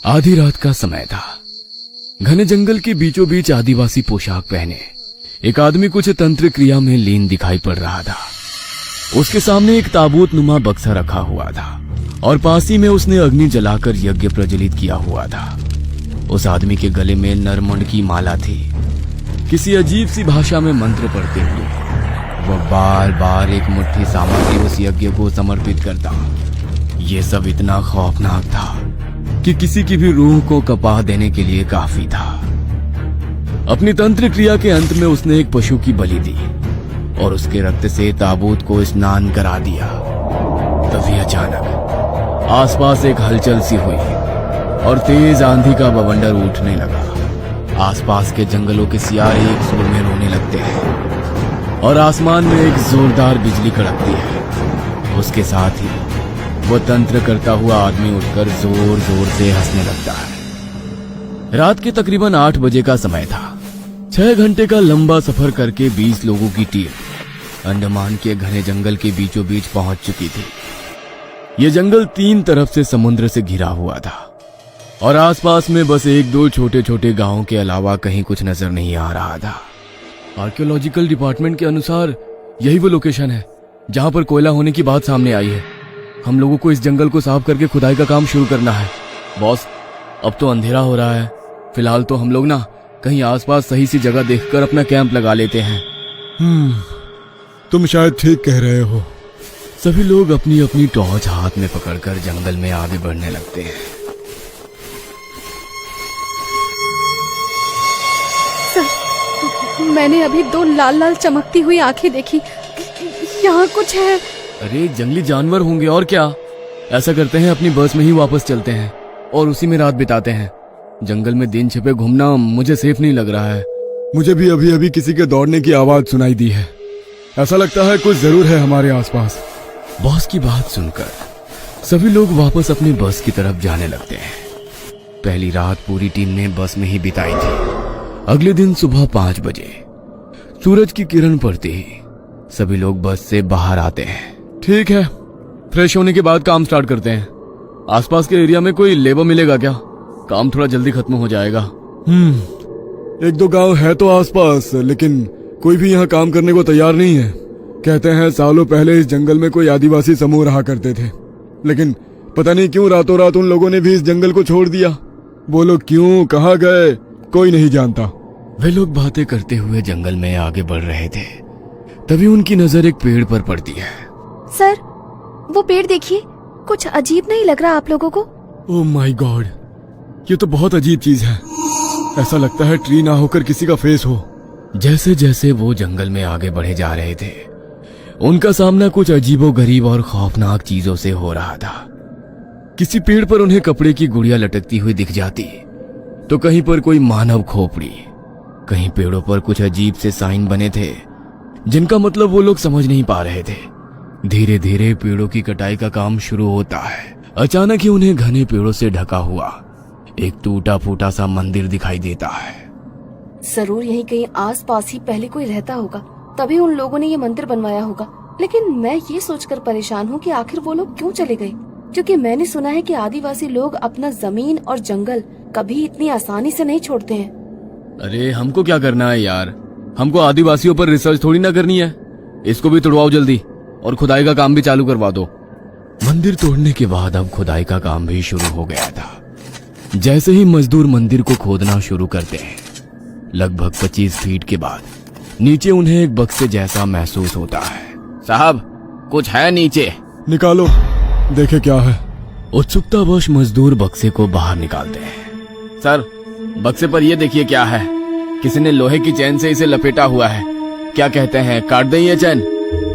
आधी रात का समय था। घने जंगल के बीचों बीच आदिवासी पोशाक पहने एक आदमी कुछ तंत्र क्रिया में लीन दिखाई पड़ रहा था। उसके सामने एक ताबूत नुमा बक्सा रखा हुआ था और पास ही में उसने अग्नि जलाकर यज्ञ प्रज्वलित किया हुआ था। उस आदमी के गले में नरमुंड की माला थी। किसी अजीब सी भाषा में मंत्र पढ़ते हुए वह बार बार एक मुट्ठी सामग्री उस यज्ञ को समर्पित करता। ये सब इतना खौफनाक था कि किसी की भी रूह को कपा देने के लिए काफी था। अपनी तंत्र क्रिया के अंत में उसने एक पशु की बलि दी और उसके रक्त से ताबूत को स्नान करा दिया। तभी अचानक आसपास एक हलचल सी हुई और तेज आंधी का बवंडर उठने लगा। आसपास के जंगलों के सियारे एक सुर में रोने लगते हैं और आसमान में एक जोरदार बिजली कड़कती है। उसके साथ ही वो तंत्र करता हुआ आदमी उठकर जोर जोर से हंसने लगता है। रात के तकरीबन 8 बजे का समय था। 6 घंटे का लंबा सफर करके 20 लोगों की टीम अंडमान के घने जंगल के बीचों बीच पहुंच चुकी थी। ये जंगल 3 तरफ से समुद्र से घिरा हुआ था और आसपास में बस 1-2 छोटे छोटे गांवों के अलावा कहीं कुछ नजर नहीं आ रहा था। आर्कियोलॉजिकल डिपार्टमेंट के अनुसार यही वो लोकेशन है जहां पर कोयला होने की बात सामने आई है। हम लोगों को इस जंगल को साफ करके खुदाई का काम शुरू करना है। बॉस, अब तो अंधेरा हो रहा है। फिलहाल तो हम लोग ना कहीं आसपास सही सी जगह देखकर अपना कैंप लगा लेते हैं। तुम शायद ठीक कह रहे हो। सभी लोग अपनी अपनी टॉर्च हाथ में पकड़कर जंगल में आगे बढ़ने लगते हैं। सर, मैंने अभी 2 लाल लाल चमकती हुई आंखें देखी। यहाँ कुछ है। अरे जंगली जानवर होंगे और क्या। ऐसा करते हैं, अपनी बस में ही वापस चलते हैं और उसी में रात बिताते हैं। जंगल में दिन छिपे घूमना मुझे सेफ नहीं लग रहा है। मुझे भी अभी अभी किसी के दौड़ने की आवाज सुनाई दी है। ऐसा लगता है कुछ जरूर है हमारे आसपास। बॉस की बात सुनकर सभी लोग वापस अपनी बस की तरफ जाने लगते हैं। पहली रात पूरी टीम ने बस में ही बिताई थी। अगले दिन सुबह 5 बजे सूरज की किरण पड़ते ही सभी लोग बस से बाहर आते हैं। ठीक है, फ्रेश होने के बाद काम स्टार्ट करते हैं। आसपास के एरिया में कोई लेबर मिलेगा क्या? काम थोड़ा जल्दी खत्म हो जाएगा। 1-2 गांव है तो आसपास, लेकिन कोई भी यहाँ काम करने को तैयार नहीं है। कहते हैं सालों पहले इस जंगल में कोई आदिवासी समूह रहा करते थे, लेकिन पता नहीं क्यों रातों रात उन लोगों ने भी इस जंगल को छोड़ दिया। वो लोग क्यों, कहाँ गए, कोई नहीं जानता। वे लोग बातें करते हुए जंगल में आगे बढ़ रहे थे। तभी उनकी नजर एक पेड़ पर पड़ती है। सर, वो पेड़ देखिए, कुछ अजीब नहीं लग रहा आप लोगों को? ओह माय गॉड, ये तो बहुत अजीब चीज है। ऐसा लगता है ट्री ना होकर किसी का फेस हो। जैसे जैसे वो जंगल में आगे बढ़े जा रहे थे, उनका सामना कुछ अजीबोगरीब और खौफनाक चीजों से हो रहा था। किसी पेड़ पर उन्हें कपड़े की गुड़िया लटकती हुई दिख जाती, तो कहीं पर कोई मानव खोपड़ी। कहीं पेड़ों पर कुछ अजीब से साइन बने थे जिनका मतलब वो लोग समझ नहीं पा रहे थे। धीरे धीरे पेड़ों की कटाई का काम शुरू होता है। अचानक ही उन्हें घने पेड़ों से ढका हुआ एक टूटा फूटा सा मंदिर दिखाई देता है। जरूर यहीं कहीं आसपास ही पहले कोई रहता होगा, तभी उन लोगों ने ये मंदिर बनवाया होगा। लेकिन मैं ये सोचकर परेशान हूँ कि आखिर वो लोग क्यों चले गए, क्योंकि मैंने सुना है कि आदिवासी लोग अपना जमीन और जंगल कभी इतनी आसानी से नहीं छोड़ते हैं। अरे हमको क्या करना है यार, हमको आदिवासियों पर रिसर्च थोड़ी ना करनी है। इसको भी तोड़वाओ जल्दी और खुदाई का काम भी चालू करवा दो। मंदिर तोड़ने के बाद अब खुदाई का काम भी शुरू हो गया था। जैसे ही मजदूर मंदिर को खोदना शुरू करते हैं, लगभग 25 फीट के बाद नीचे उन्हें एक बक्से जैसा महसूस होता है। साहब, कुछ है नीचे। निकालो, देखे क्या है। उत्सुकतावश मजदूर बक्से को बाहर निकालते हैं। सर, बक्से पर ये देखिए क्या है। किसी ने लोहे की चैन से इसे लपेटा हुआ है। क्या कहते हैं, काट दें ये चैन?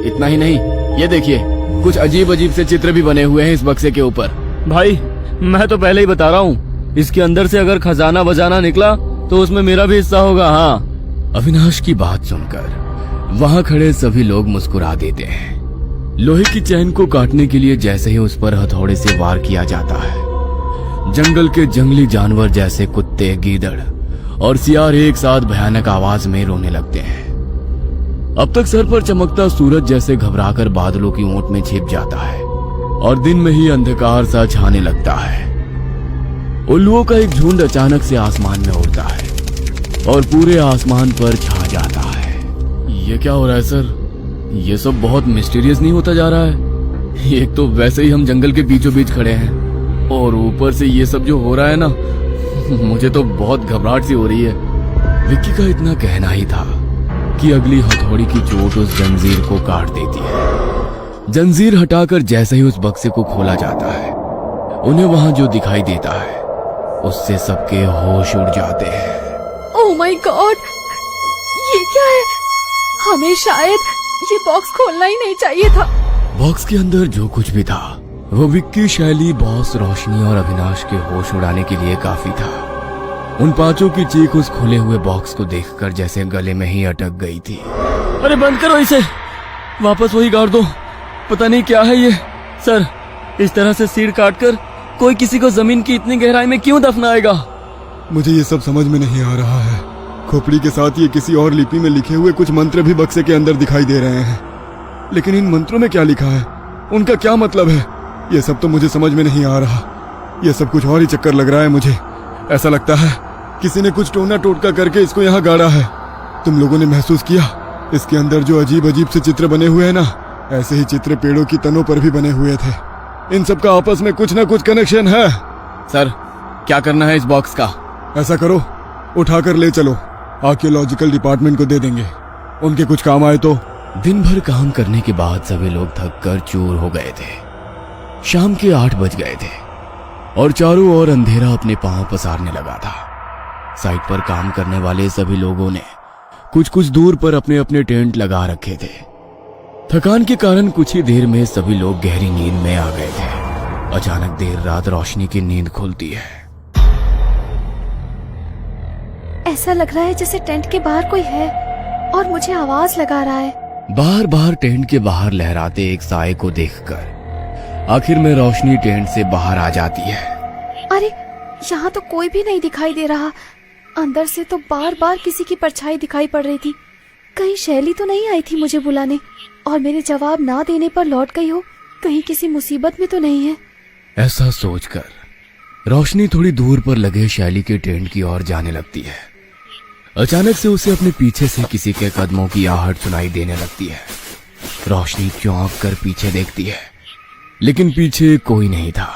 इतना ही नहीं, ये देखिए कुछ अजीब अजीब से चित्र भी बने हुए हैं इस बक्से के ऊपर। भाई, मैं तो पहले ही बता रहा हूँ, इसके अंदर से अगर खजाना बजाना निकला तो उसमें मेरा भी हिस्सा होगा। हाँ। अविनाश की बात सुनकर वहां खड़े सभी लोग मुस्कुरा देते हैं। लोहे की चैन को काटने के लिए जैसे ही उस पर हथौड़े से वार किया जाता है, जंगल के जंगली जानवर जैसे कुत्ते, गीदड़ और सियार एक साथ भयानक आवाज में रोने लगते हैं। अब तक सर पर चमकता सूरज जैसे घबराकर बादलों की ओट में छिप जाता है और दिन में ही अंधकार सा छाने लगता है। उल्लुओं का एक झुंड अचानक से आसमान में उड़ता है और पूरे आसमान पर छा जाता है। ये क्या हो रहा है सर? ये सब बहुत मिस्टीरियस नहीं होता जा रहा है? एक तो वैसे ही हम जंगल के बीचों बीच खड़े हैं और ऊपर से ये सब जो हो रहा है ना, मुझे तो बहुत घबराहट सी हो रही है। विक्की का इतना कहना ही था कि अगली हथौड़ी की चोट उस जंजीर को काट देती है। जंजीर हटाकर जैसे ही उस बक्से को खोला जाता है, उन्हें वहां जो दिखाई देता है उससे सबके होश उड़ जाते हैं। ओह माय गॉड, ये क्या है? हमें शायद ये बॉक्स खोलना ही नहीं चाहिए था। बॉक्स के अंदर जो कुछ भी था वो विक्की, शैली, बॉस, रोशनी और अविनाश के होश उड़ाने के लिए काफी था। उन पांचों की चीख उस खुले हुए बॉक्स को देखकर जैसे गले में ही अटक गई थी। अरे बंद करो इसे, वापस वही गाड़ दो। पता नहीं क्या है ये सर, इस तरह से सिर काटकर कोई किसी को जमीन की इतनी गहराई में क्यों दफनाएगा? मुझे ये सब समझ में नहीं आ रहा है। खोपड़ी के साथ ये किसी और लिपि में लिखे हुए कुछ मंत्र भी बक्से के अंदर दिखाई दे रहे हैं, लेकिन इन मंत्रों में क्या लिखा है, उनका क्या मतलब है, ये सब तो मुझे समझ में नहीं आ रहा। ये सब कुछ और ही चक्कर लग रहा है मुझे। ऐसा लगता है किसी ने कुछ टोना टोटका करके इसको यहाँ गाड़ा है। तुम लोगों ने महसूस किया इसके अंदर जो अजीब अजीब से चित्र बने हुए हैं ना, ऐसे ही चित्र पेड़ों की तनों पर भी बने हुए थे। इन सब का आपस में कुछ ना कुछ कनेक्शन है। सर क्या करना है इस बॉक्स का? ऐसा करो, उठाकर ले चलो, आर्कियोलॉजिकल डिपार्टमेंट को दे देंगे, उनके कुछ काम आए तो। दिन भर काम करने के बाद सभी लोग थक कर चूर हो गए थे। शाम के 8 बज गए थे और चारों ओर अंधेरा अपने पांव पसारने लगा था। साइट पर काम करने वाले सभी लोगों ने कुछ कुछ दूर पर अपने अपने टेंट लगा रखे थे। थकान के कारण कुछ ही देर में सभी लोग गहरी नींद में आ गए थे। अचानक देर रात रोशनी की नींद खुलती है। ऐसा लग रहा है जैसे टेंट के बाहर कोई है और मुझे आवाज लगा रहा है। बार बार टेंट के बाहर लहराते एक साए को देखकर आखिर में रोशनी टेंट से बाहर आ जाती है। अरे यहाँ तो कोई भी नहीं दिखाई दे रहा। अंदर से तो बार बार किसी की परछाई दिखाई पड़ रही थी। कहीं शैली तो नहीं आई थी मुझे बुलाने और मेरे जवाब ना देने पर लौट गई हो? कहीं किसी मुसीबत में तो नहीं है? ऐसा सोचकर रोशनी थोड़ी दूर पर लगे शैली के टेंट की ओर जाने लगती है। अचानक से उसे अपने पीछे से किसी के कदमों की आहट सुनाई देने लगती है। रोशनी चौंक कर पीछे देखती है, लेकिन पीछे कोई नहीं था।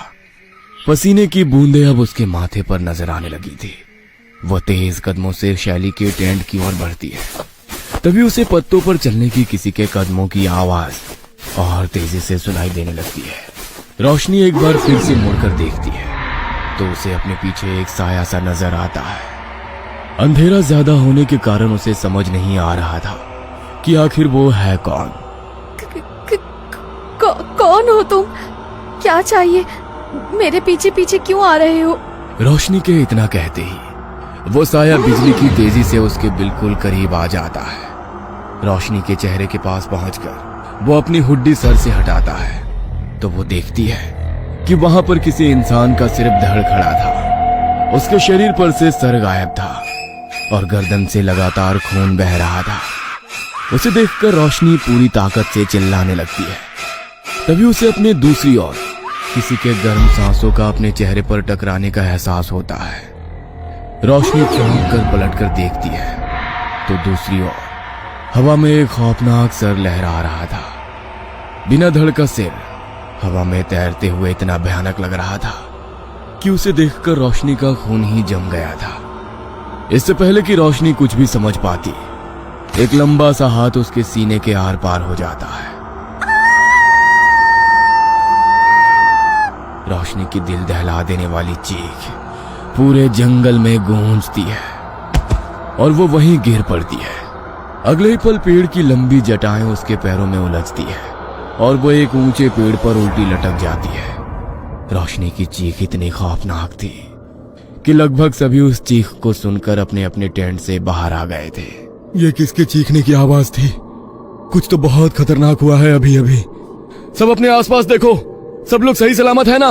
पसीने की बूंदें अब उसके माथे पर नजर आने लगी थी। वह तेज कदमों से शैली के टेंट की ओर बढ़ती है। तभी उसे पत्तों पर चलने की किसी के कदमों की आवाज और तेजी से सुनाई देने लगती है। रोशनी एक बार फिर से मुड़कर देखती है तो उसे अपने पीछे एक साया सा नजर आता है। अंधेरा ज्यादा होने के कारण उसे समझ नहीं आ रहा था कि आखिर वो है कौन। कौन हो तुम? क्या चाहिए? मेरे पीछे पीछे क्यों आ रहे हो? रोशनी के इतना कहते ही वो साया बिजली की तेजी से उसके बिल्कुल करीब आ जाता है। रोशनी के चेहरे के पास पहुंचकर वो अपनी हुड्डी सर से हटाता है तो वो देखती है कि वहां पर किसी इंसान का सिर्फ धड़ खड़ा था। उसके शरीर पर से सर गायब था और गर्दन से लगातार खून बह रहा था। उसे देखकर रोशनी पूरी ताकत से चिल्लाने लगती है। तभी उसे अपने दूसरी ओर किसी के गर्म सांसों का अपने चेहरे पर टकराने का एहसास होता है। रोशनी चौंक कर पलट कर देखती है तो दूसरी ओर हवा में एक खौफनाक सर लहरा रहा था। बिना धड़ का सिर हवा में तैरते हुए इतना भयानक लग रहा था कि उसे देखकर रोशनी का खून ही जम गया था। इससे पहले कि रोशनी कुछ भी समझ पाती, एक लंबा सा हाथ उसके सीने के आर पार हो जाता है। रोशनी की दिल दहला देने वाली चीख पूरे जंगल में गूंजती है और वो वहीं गिर पड़ती है। अगले ही पल पेड़ की लंबी जटाएं उसके पैरों में उलझती है और वो एक ऊंचे पेड़ पर उल्टी लटक जाती है। रोशनी की चीख इतनी खौफनाक थी कि लगभग सभी उस चीख को सुनकर अपने अपने टेंट से बाहर आ गए थे। ये किसके चीखने की आवाज थी? कुछ तो बहुत खतरनाक हुआ है अभी अभी। सब अपने आसपास देखो, सब लोग सही सलामत है ना?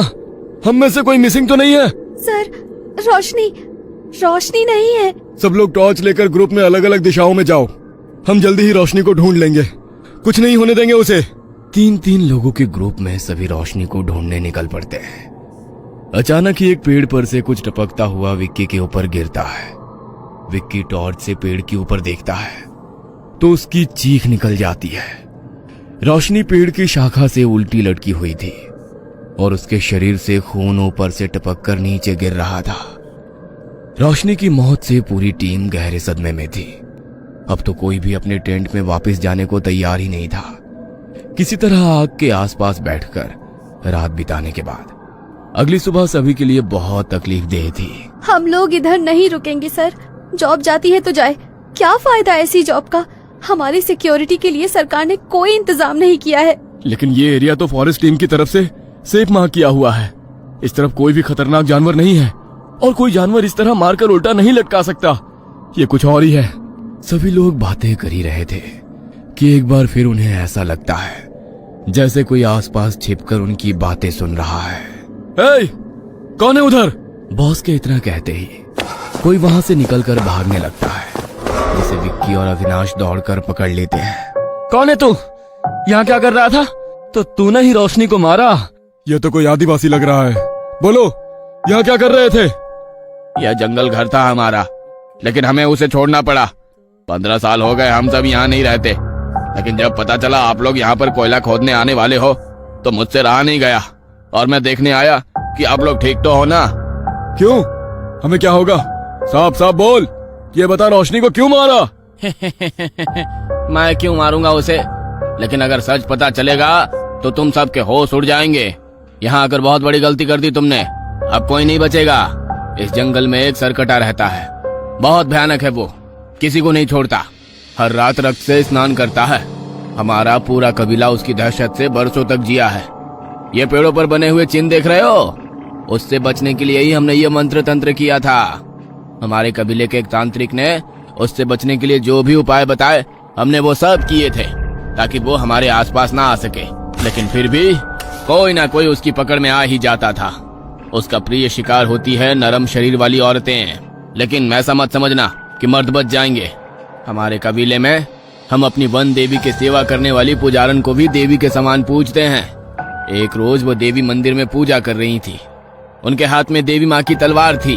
हम में से कोई मिसिंग तो नहीं है? सर, रोशनी नहीं है। सब लोग टॉर्च लेकर ग्रुप में अलग अलग दिशाओं में जाओ। हम जल्दी ही रोशनी को ढूंढ लेंगे, कुछ नहीं होने देंगे उसे। 3-3 लोगों के ग्रुप में सभी रोशनी को ढूंढने निकल पड़ते हैं अचानक ही एक पेड़ पर से कुछ टपकता हुआ विक्की के ऊपर गिरता है। विक्की टॉर्च से पेड़ के ऊपर देखता है तो उसकी चीख निकल जाती है। रोशनी पेड़ की शाखा से उल्टी लटकी हुई थी और उसके शरीर से खून ऊपर से टपक कर नीचे गिर रहा था। रोशनी की मौत से पूरी टीम गहरे सदमे में थी। अब तो कोई भी अपने टेंट में वापस जाने को तैयार ही नहीं था। किसी तरह आग के आसपास बैठकर रात बिताने के बाद अगली सुबह सभी के लिए बहुत तकलीफ देह थी। हम लोग इधर नहीं रुकेंगे सर, जॉब जाती है तो जाए, क्या फायदा ऐसी जॉब का। हमारी सिक्योरिटी के लिए सरकार ने कोई इंतजाम नहीं किया है। लेकिन ये एरिया तो फॉरेस्ट टीम की तरफ से सेफ मार्क किया हुआ है। इस तरफ कोई भी खतरनाक जानवर नहीं है और कोई जानवर इस तरह मारकर उल्टा नहीं लटका सकता। ये कुछ और ही है। सभी लोग बातें कर ही रहे थे कि एक बार फिर उन्हें ऐसा लगता है जैसे कोई आसपास छिपकर उनकी बातें सुन रहा है। ए, कौन है उधर? बॉस के इतना कहते ही कोई वहां से निकलकर भागने लगता है, जिसे विक्की और अविनाश दौड़कर पकड़ लेते हैं। कौन है तू? यहाँ क्या कर रहा था? तो तूने ही रोशनी को मारा? ये तो कोई आदिवासी लग रहा है। बोलो, यहाँ क्या कर रहे थे? यह जंगल घर था हमारा, लेकिन हमें उसे छोड़ना पड़ा। 15 साल हो गए हम सब यहाँ नहीं रहते, लेकिन जब पता चला आप लोग यहाँ पर कोयला खोदने आने वाले हो तो मुझसे रहा नहीं गया और मैं देखने आया कि आप लोग ठीक तो हो ना। क्यों? हमें क्या होगा? साफ साफ बोल, ये बता, रोशनी को क्यों मारा? मैं क्यों मारूंगा उसे? लेकिन अगर सच पता चलेगा तो तुम सबके होश उड़ जाएंगे। यहाँ आकर बहुत बड़ी गलती कर दी तुमने। अब कोई नहीं बचेगा। इस जंगल में एक सरकटा रहता है, बहुत भयानक है वो, किसी को नहीं छोड़ता। हर रात रक्त से स्नान करता है। हमारा पूरा कबीला उसकी दहशत से बरसों तक जिया है। ये पेड़ों पर बने हुए चिन्ह देख रहे हो? उससे बचने के लिए ही हमने ये मंत्र तंत्र किया था। हमारे कबीले के एक तांत्रिक ने उससे बचने के लिए जो भी उपाय बताए हमने वो सब किए थे ताकि वो हमारे आसपास ना आ सके। लेकिन फिर भी कोई ना कोई उसकी पकड़ में आ ही जाता था। उसका प्रिय शिकार होती है नरम शरीर वाली औरतें, लेकिन ऐसा मत समझना कि मर्द बच जाएंगे। हमारे कबीले में हम अपनी वन देवी की सेवा करने वाली पुजारन को भी देवी के समान पूजते हैं। एक रोज वो देवी मंदिर में पूजा कर रही थी। उनके हाथ में देवी माँ की तलवार थी।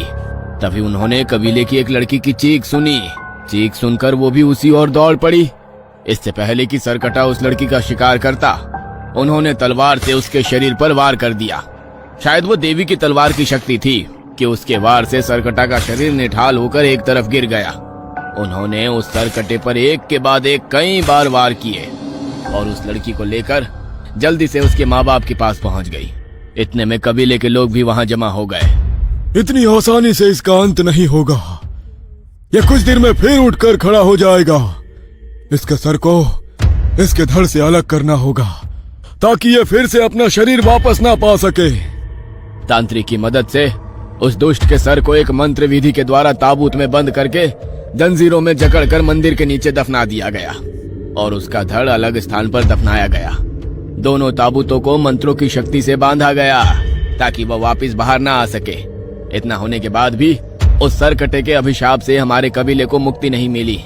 तभी उन्होंने कबीले की एक लड़की की चीख सुनी। चीख सुनकर वो भी उसी ओर दौड़ पड़ी। इससे पहले कि सरकटा उस लड़की का शिकार करता, उन्होंने तलवार से उसके शरीर पर वार कर दिया। शायद वो देवी की तलवार की शक्ति थी कि उसके वार से सरकटा का शरीर निठाल होकर एक तरफ गिर गया। उन्होंने उस सरकटे पर एक के बाद एक कई बार वार किए और उस लड़की को लेकर जल्दी से उसके माँ बाप के पास पहुंच गई। इतने में कबीले के लोग भी वहां जमा हो गए। इतनी आसानी से इसका अंत नहीं होगा। यह कुछ देर में फिर उठकर खड़ा हो जाएगा। इसके सर को इसके धड़ से अलग करना होगा ताकि ये फिर से अपना शरीर वापस ना पा सके। तांत्रिक की मदद से उस दुष्ट के सर को एक मंत्र विधि के द्वारा ताबूत में बंद करके जंजीरों में जकड़कर मंदिर के नीचे दफना दिया गया और उसका धड़ अलग स्थान पर दफनाया गया। दोनों ताबूतों को मंत्रों की शक्ति से बांधा गया ताकि वह वापस बाहर ना आ सके। इतना होने के बाद भी उस सरकटे के अभिशाप से हमारे कबीले को मुक्ति नहीं मिली।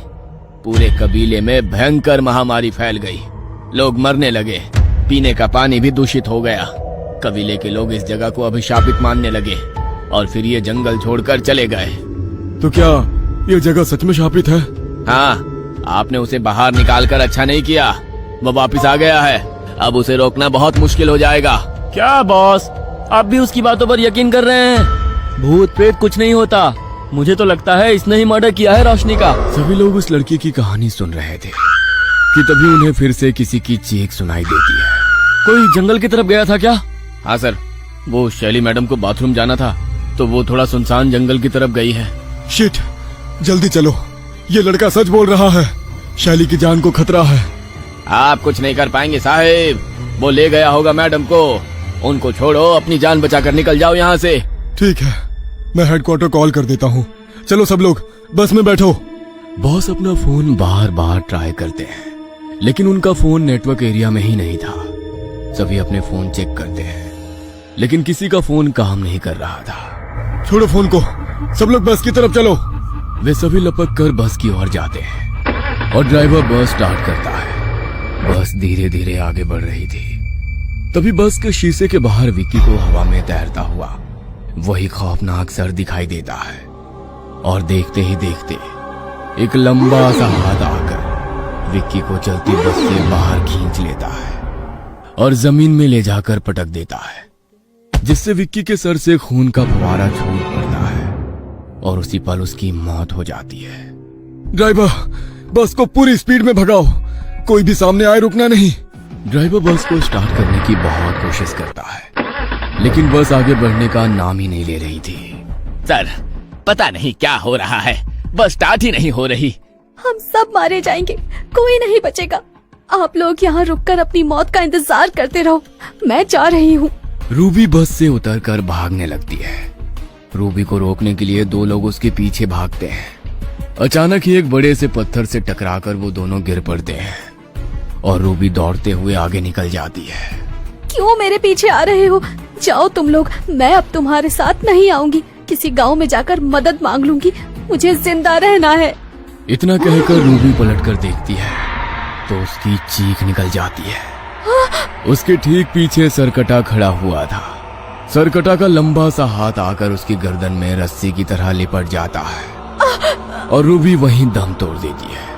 पूरे कबीले में भयंकर महामारी फैल गई। लोग मरने लगे, पीने का पानी भी दूषित हो गया। कबीले के लोग इस जगह को अभिशापित मानने लगे और फिर ये जंगल छोड़कर चले गए। तो क्या ये जगह सच में शापित है? हाँ, आपने उसे बाहर निकालकर अच्छा नहीं किया। वो वापस आ गया है। अब उसे रोकना बहुत मुश्किल हो जाएगा। क्या बॉस, आप भी उसकी बातों पर यकीन कर रहे हैं? भूत प्रेत कुछ नहीं होता। मुझे तो लगता है इसने ही मर्डर किया है रोशनी का। सभी लोग उस लड़की की कहानी सुन रहे थे कि तभी उन्हें फिर से किसी की चीख सुनाई देती है। कोई जंगल की तरफ गया था क्या? हाँ सर, वो शैली मैडम को बाथरूम जाना था तो वो थोड़ा सुनसान जंगल की तरफ गई है। शिट, जल्दी चलो, ये लड़का सच बोल रहा है। शैली की जान को खतरा है। आप कुछ नहीं कर पाएंगे साहिब, वो ले गया होगा मैडम को। उनको छोड़ो, अपनी जान बचाकर निकल जाओ यहाँ से। ठीक है, मैं हेडक्वार्टर कॉल कर देता हूँ। चलो सब लोग बस में बैठो। बॉस अपना फोन बार बार ट्राई करते हैं, लेकिन उनका फोन नेटवर्क एरिया में ही नहीं था। सभी अपने फोन चेक करते हैं, लेकिन किसी का फोन काम नहीं कर रहा था। छोड़ो फोन को, सब लोग बस की तरफ चलो। वे सभी लपक कर बस की ओर जाते हैं और ड्राइवर बस स्टार्ट करता है। बस धीरे धीरे आगे बढ़ रही थी। तभी बस के शीशे के बाहर विक्की को हवा में तैरता हुआ वही खौफनाक सर दिखाई देता है और देखते ही देखते एक लंबा सा हाथ आकर विक्की को चलती बस से बाहर खींच लेता है और जमीन में ले जाकर पटक देता है, जिससे विक्की के सर से खून का फुवारा छूट पड़ता है और उसी पल उसकी मौत हो जाती है। ड्राइवर, बस को पूरी स्पीड में भगाओ, कोई भी सामने आए रुकना नहीं। ड्राइवर बस को स्टार्ट करने की बहुत कोशिश करता है, लेकिन बस आगे बढ़ने का नाम ही नहीं ले रही थी। सर, पता नहीं क्या हो रहा है, बस स्टार्ट ही नहीं हो रही। हम सब मारे जाएंगे, कोई नहीं बचेगा। आप लोग यहाँ रुककर अपनी मौत का इंतजार करते रहो, मैं जा रही हूँ। रूबी बस से उतरकर भागने लगती है। रूबी को रोकने के लिए दो लोग उसके पीछे भागते हैं। अचानक ही एक बड़े से पत्थर से टकराकर वो दोनों गिर पड़ते हैं और रूबी दौड़ते हुए आगे निकल जाती है। क्यों मेरे पीछे आ रहे हो? जाओ तुम लोग, मैं अब तुम्हारे साथ नहीं आऊंगी। किसी गांव में जाकर मदद मांग लूंगी, मुझे जिंदा रहना है। इतना कहकर रूबी पलटकर देखती है तो उसकी चीख निकल जाती है। उसके ठीक पीछे सरकटा खड़ा हुआ था। सरकटा का लंबा सा हाथ आकर उसकी गर्दन में रस्सी की तरह लिपट जाता है और रूबी वहीं दम तोड़ देती है।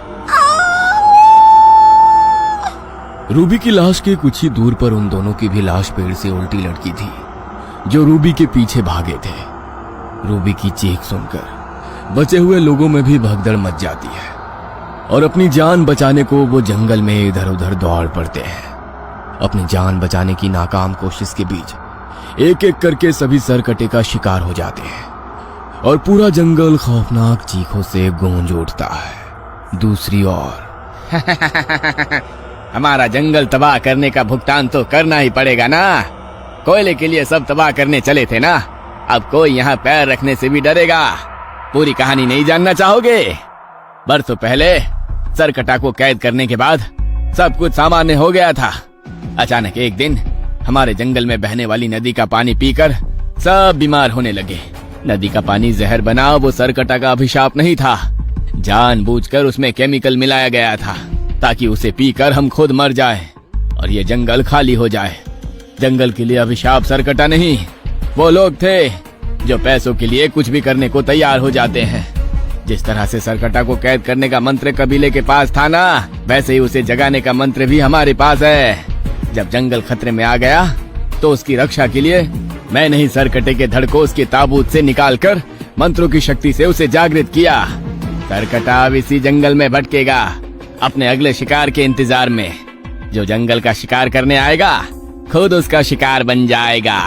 रूबी की लाश के कुछ ही दूर पर उन दोनों की भी लाश पेड़ से उल्टी लटकी थी, जो रूबी के पीछे भागे थे। रूबी की चीख सुनकर बचे हुए लोगों में भी भगदड़ मच जाती है और अपनी जान बचाने को वो जंगल में इधर उधर दौड़ पड़ते हैं। अपनी जान बचाने की नाकाम कोशिश के बीच एक एक करके सभी सरकटे का शिकार हो जाते हैं और पूरा जंगल खौफनाक चीखों से गूंज उठता है। दूसरी ओर हमारा जंगल तबाह करने का भुगतान तो करना ही पड़ेगा ना। कोयले के लिए सब तबाह करने चले थे ना, अब कोई यहाँ पैर रखने से भी डरेगा। पूरी कहानी नहीं जानना चाहोगे? बरसों पहले सरकटा को कैद करने के बाद सब कुछ सामान्य हो गया था। अचानक एक दिन हमारे जंगल में बहने वाली नदी का पानी पीकर सब बीमार होने लगे। नदी का पानी जहर बना वो सरकटा का अभिशाप नहीं था, जानबूझकर उसमें केमिकल मिलाया गया था ताकि उसे पीकर हम खुद मर जाएं और ये जंगल खाली हो जाए। जंगल के लिए अभिशाप सरकटा नहीं, वो लोग थे जो पैसों के लिए कुछ भी करने को तैयार हो जाते हैं। जिस तरह से सरकटा को कैद करने का मंत्र कबीले के पास था ना, वैसे ही उसे जगाने का मंत्र भी हमारे पास है। जब जंगल खतरे में आ गया तो उसकी रक्षा के लिए मैंने ही सरकटे के धड़ को उसके ताबूत से निकालकर मंत्रों की शक्ति से उसे जागृत किया। सरकटा अब इसी जंगल में भटकेगा अपने अगले शिकार के इंतजार में। जो जंगल का शिकार करने आएगा खुद उसका शिकार बन जाएगा।